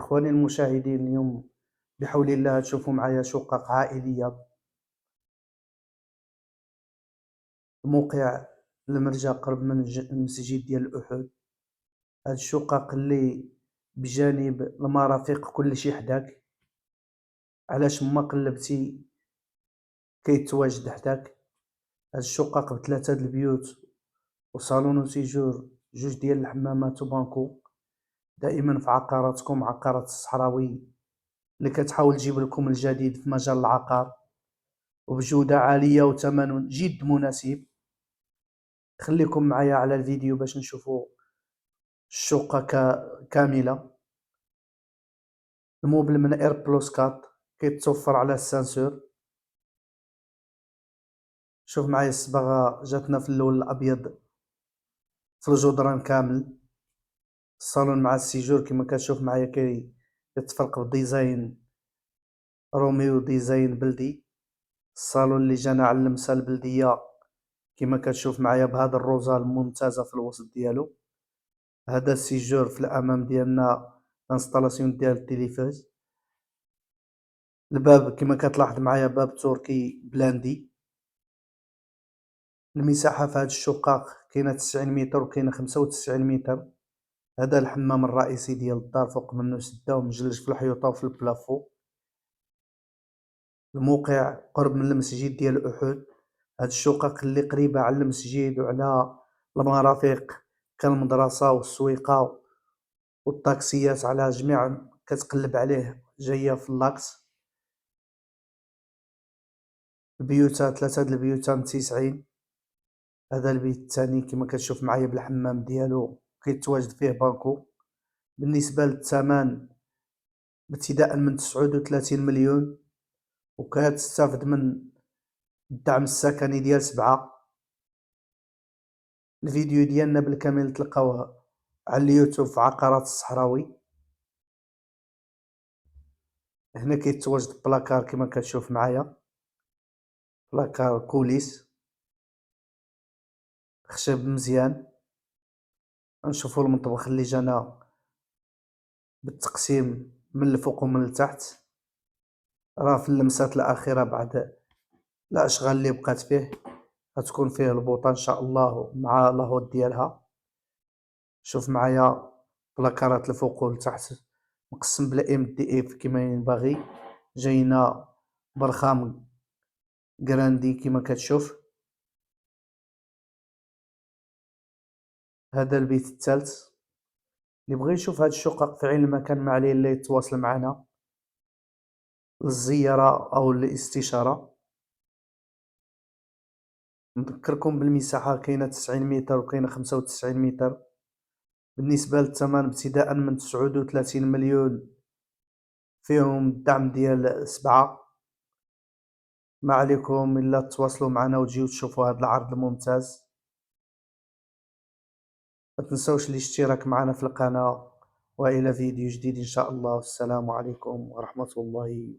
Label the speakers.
Speaker 1: إخواني المشاهدين، اليوم بحول الله تشوفوا معايا شقق عائلية. موقع المرجى قرب من المسجد ديال أحد. هاد الشقق اللي بجانب المرافق كلشي حداك، علاش ما قلبتي كيتواجد حداك. هاد الشقق بثلاثة د البيوت وصالون وسيجور، جوج ديال الحمامات وبانكو. دائما في عقاراتكم، عقارات الصحراوي اللي كتحاول تجيب لكم الجديد في مجال العقار وبجودة عالية وثمن جد مناسب. خليكم معايا على الفيديو باش نشوفوا الشقة كاملة. الموبل من اير بلس 4 كيتوفر على السانسور. شوف معايا الصباغة جاتنا في اللون الأبيض في الجدران كامل. الصالون مع السيجور كما كتشوف معايا كيتفرق بديزاين رومي وديزاين بلدي. الصالون اللي جانا على اللمسة البلدية كما كتشوف معايا بهذا الروزة الممتازة في الوسط ديالو. هذا السيجور في الأمام ديالنا انستالاسيون ديال التلفاز. الباب كما كتلاحظ معايا باب تركي بلاندي. المساحة في هاد الشقق كاينة 90 متر وكاينة 95 متر. هذا الحمام الرئيسي ديال الدار، فوق منه سدة ومجلج في الحيوطة وفي البلافو. الموقع قرب من المسجد ديال أحد. هاد الشقق اللي قريبة على المسجد وعلى المرافق كالمدرسة والسويقة والطاكسيات، على جميع كتقلب عليه جاية في اللاكس. البيوتات ثلاثة د البيوتات متسعين. هذا البيت الثاني كما كتشوف معايا بالحمام ديالو كيتواجد فيه بانكو. بالنسبة للثمن ابتداء من 39 مليون، وكتستافد من الدعم السكني ديال 7. الفيديو ديالنا بالكامل تلقاوه على اليوتيوب في عقارات الصحراوي. هنا كيتواجد بلاكار كما كتشوف معايا، بلاكار كوليس خشب مزيان. نشوفوا المطبخ اللي جانا بالتقسيم من الفوق ومن التحت، راه في اللمسات الأخيرة بعد الأشغال اللي بقات فيه. غتكون فيه البوطة إن شاء الله مع لاهوت ديالها. شوف معايا بلاكارات الفوق والتحت مقسم بلا ام دي اف كما ينبغي. جاينا برخام جراندي كما كتشوف. هذا البيت الثالث. اللي بغى يشوف هاد الشقق في عين المكان ما عليه الا يتواصل معنا للزيارة أو الاستشارة. نذكركم بالمساحة كاينة 90 متر وكاينة 95 متر. بالنسبة للثمن ابتداء من 39 مليون، فيهم الدعم ديال 7. ما عليكم إلا تواصلوا معنا وتجيو تشوفوا هذا العرض الممتاز. ما تنسوش الاشتراك معنا في القناة، وإلى فيديو جديد إن شاء الله. السلام عليكم ورحمة الله.